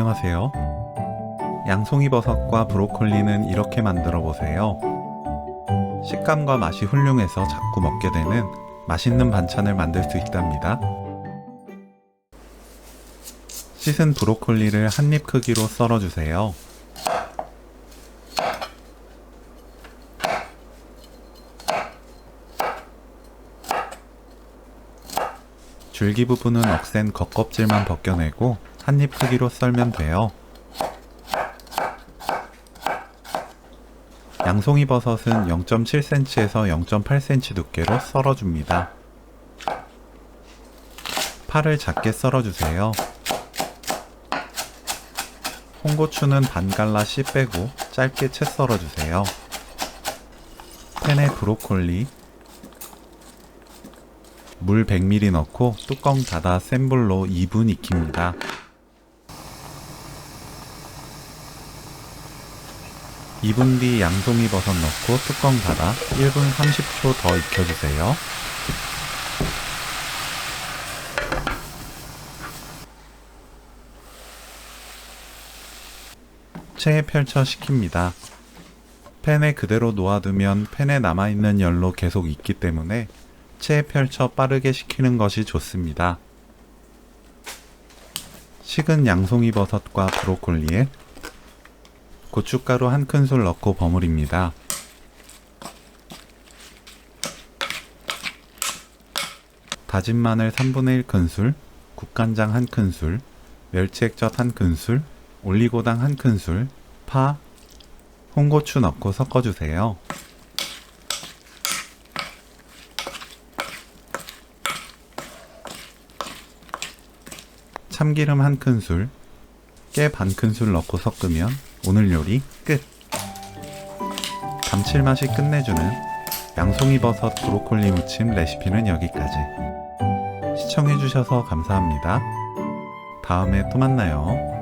안녕하세요. 양송이버섯과 브로콜리는 이렇게 만들어 보세요. 식감과 맛이 훌륭해서 자꾸 먹게 되는 맛있는 반찬을 만들 수 있답니다. 씻은 브로콜리를 한 입 크기로 썰어 주세요. 줄기 부분은 억센 겉껍질만 벗겨내고 한 입 크기로 썰면 돼요. 양송이버섯은 0.7cm에서 0.8cm 두께로 썰어줍니다. 파를 작게 썰어주세요. 홍고추는 반 갈라 씨 빼고 짧게 채 썰어주세요. 팬에 브로콜리, 물 100ml 넣고 뚜껑 닫아 센 불로 2분 익힙니다. (2분) 뒤 양송이버섯 넣고 뚜껑 닫아 1분 30초 더 익혀주세요. 체에 펼쳐 식힙니다. 팬에 그대로 놓아두면 팬에 남아있는 열로 계속 익기 때문에 체에 펼쳐 빠르게 식히는 것이 좋습니다. 식은 양송이버섯과 브로콜리에 고춧가루 1큰술 넣고 버무립니다. 다진 마늘 3분의 1큰술, 국간장 1큰술, 멸치액젓 1큰술, 올리고당 1큰술, 파, 홍고추 넣고 섞어주세요. 참기름 1큰술, 깨 반큰술 넣고 섞으면 오늘 요리 끝! 감칠맛이 끝내주는 양송이버섯 브로콜리 무침 레시피는 여기까지. 시청해주셔서 감사합니다. 다음에 또 만나요.